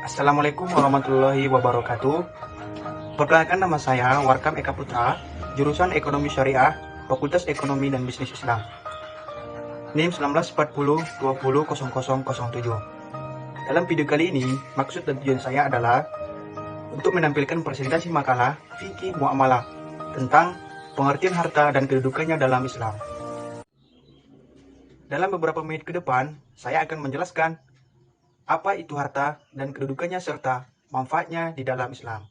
Assalamualaikum warahmatullahi wabarakatuh. Perkenalkan, nama saya Warkam Eka Putra, jurusan Ekonomi Syariah, Fakultas Ekonomi dan Bisnis Islam. NIM 1940200007. Dalam video kali ini, maksud dan tujuan saya adalah untuk menampilkan presentasi makalah Fikih Muamalah tentang pengertian harta dan kedudukannya dalam Islam. Dalam beberapa menit ke depan, saya akan menjelaskan apa itu harta dan kedudukannya serta manfaatnya di dalam Islam.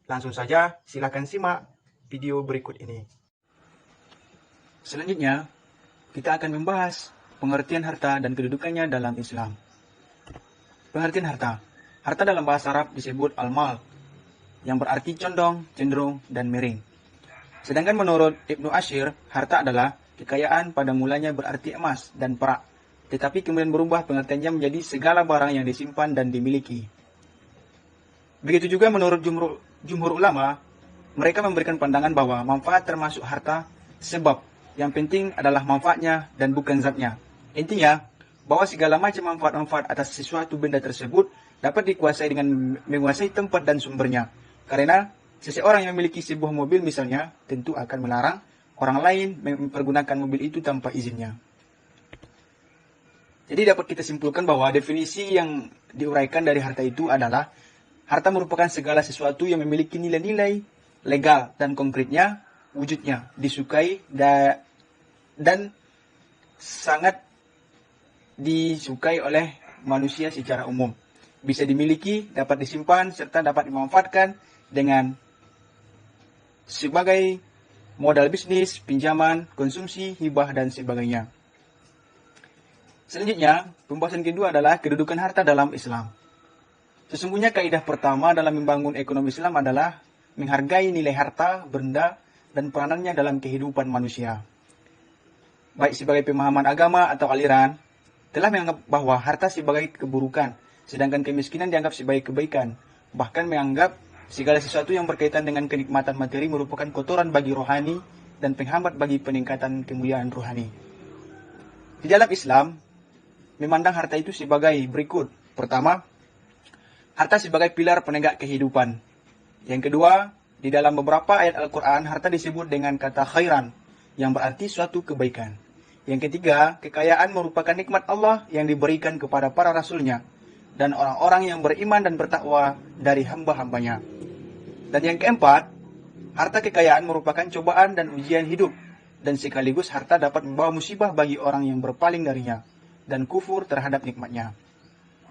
Langsung saja, silakan simak video berikut ini. Selanjutnya, kita akan membahas pengertian harta dan kedudukannya dalam Islam. Pengertian harta. Harta dalam bahasa Arab disebut al-mal, yang berarti condong, cenderung, dan miring. Sedangkan menurut Ibnu Ashir, harta adalah kekayaan pada mulanya berarti emas dan perak, tetapi kemudian berubah pengertiannya menjadi segala barang yang disimpan dan dimiliki. Begitu juga menurut jumhur ulama, mereka memberikan pandangan bahwa manfaat termasuk harta, sebab yang penting adalah manfaatnya dan bukan zatnya. Intinya, bahwa segala macam manfaat-manfaat atas sesuatu benda tersebut dapat dikuasai dengan menguasai tempat dan sumbernya. Karena seseorang yang memiliki sebuah mobil misalnya, tentu akan melarang orang lain mempergunakan mobil itu tanpa izinnya. Jadi dapat kita simpulkan bahwa definisi yang diuraikan dari harta itu adalah harta merupakan segala sesuatu yang memiliki nilai-nilai legal dan konkretnya, wujudnya disukai dan sangat disukai oleh manusia secara umum. Bisa dimiliki, dapat disimpan, serta dapat dimanfaatkan dengan sebagai modal bisnis, pinjaman, konsumsi, hibah, dan sebagainya. Selanjutnya, pembahasan kedua adalah kedudukan harta dalam Islam. Sesungguhnya kaidah pertama dalam membangun ekonomi Islam adalah menghargai nilai harta, benda, dan peranannya dalam kehidupan manusia. Baik sebagai pemahaman agama atau aliran, telah menganggap bahwa harta sebagai keburukan, sedangkan kemiskinan dianggap sebagai kebaikan. Bahkan menganggap segala sesuatu yang berkaitan dengan kenikmatan materi merupakan kotoran bagi rohani dan penghambat bagi peningkatan kemuliaan rohani. Di dalam Islam, memandang harta itu sebagai berikut. Pertama, harta sebagai pilar penegak kehidupan. Yang kedua, di dalam beberapa ayat Al-Quran, harta disebut dengan kata khairan, yang berarti suatu kebaikan. Yang ketiga, kekayaan merupakan nikmat Allah yang diberikan kepada para rasulnya dan orang-orang yang beriman dan bertakwa dari hamba-hambanya. Dan yang keempat, harta kekayaan merupakan cobaan dan ujian hidup, dan sekaligus harta dapat membawa musibah bagi orang yang berpaling darinya dan kufur terhadap nikmatnya.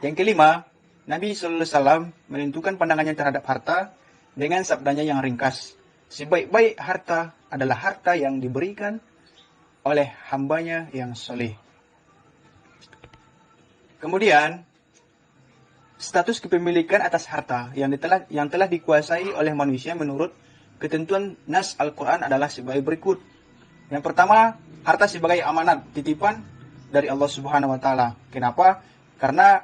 Yang kelima, Nabi SAW menentukan pandangannya terhadap harta dengan sabdanya yang ringkas. Sebaik-baik harta adalah harta yang diberikan oleh hambanya yang soleh. Kemudian, status kepemilikan atas harta yang telah dikuasai oleh manusia menurut ketentuan Nas Al-Quran adalah sebagai berikut. Yang pertama, harta sebagai amanat, titipan dari Allah Subhanahu wa Ta'ala. Kenapa? Karena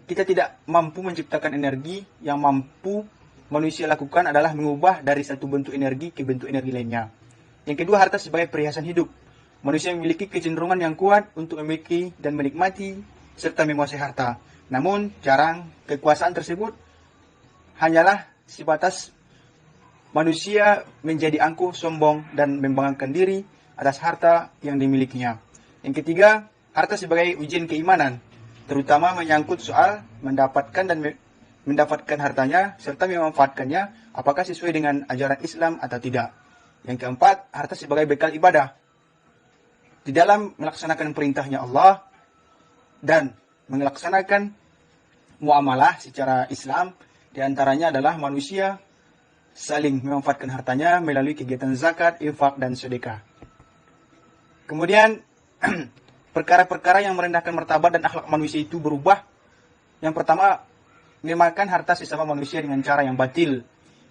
kita tidak mampu menciptakan energi. Yang mampu manusia lakukan adalah mengubah dari satu bentuk energi ke bentuk energi lainnya. Yang kedua, harta sebagai perhiasan hidup. Manusia memiliki kecenderungan yang kuat untuk memiliki dan menikmati serta menguasai harta. Namun, jarang kekuasaan tersebut hanyalah sebatas manusia menjadi angkuh, sombong, dan membanggakan diri atas harta yang dimilikinya. Yang ketiga, harta sebagai ujian keimanan, terutama menyangkut soal mendapatkan hartanya serta memanfaatkannya apakah sesuai dengan ajaran Islam atau tidak. Yang keempat, harta sebagai bekal ibadah di dalam melaksanakan perintahnya Allah dan melaksanakan muamalah secara Islam. Di antaranya adalah manusia saling memanfaatkan hartanya melalui kegiatan zakat, infak, dan sedekah. Kemudian, perkara-perkara yang merendahkan martabat dan akhlak manusia itu berubah. Yang pertama, memakan harta sesama manusia dengan cara yang batil.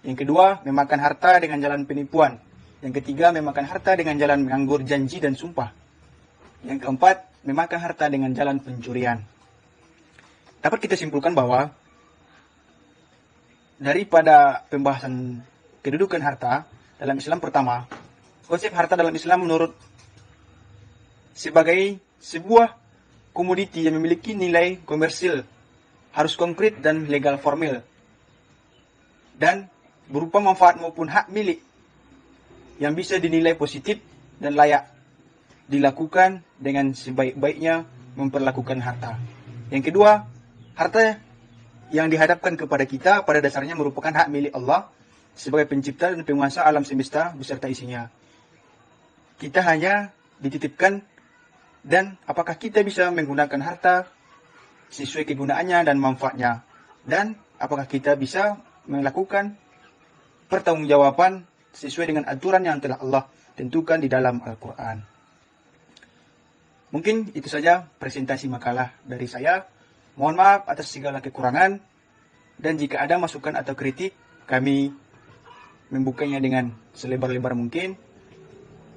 Yang kedua, memakan harta dengan jalan penipuan. Yang ketiga, memakan harta dengan jalan menganggur janji dan sumpah. Yang keempat, memakan harta dengan jalan pencurian. Dapat kita simpulkan bahwa daripada pembahasan kedudukan harta dalam Islam, pertama, konsep harta dalam Islam menurut sebagai sebuah komoditi yang memiliki nilai komersil harus konkret dan legal formil, dan berupa manfaat maupun hak milik yang bisa dinilai positif dan layak dilakukan dengan sebaik-baiknya memperlakukan harta. Yang kedua, harta yang dihadapkan kepada kita pada dasarnya merupakan hak milik Allah sebagai pencipta dan penguasa alam semesta beserta isinya. Kita hanya dititipkan, dan apakah kita bisa menggunakan harta sesuai kegunaannya dan manfaatnya, dan apakah kita bisa melakukan pertanggungjawaban sesuai dengan aturan yang telah Allah tentukan di dalam Al-Quran. Mungkin itu saja presentasi makalah dari saya. Mohon maaf atas segala kekurangan, dan jika ada masukan atau kritik, kami membukanya dengan selebar-lebar mungkin.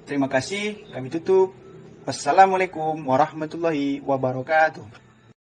Terima kasih, kami tutup. Wassalamualaikum warahmatullahi wabarakatuh.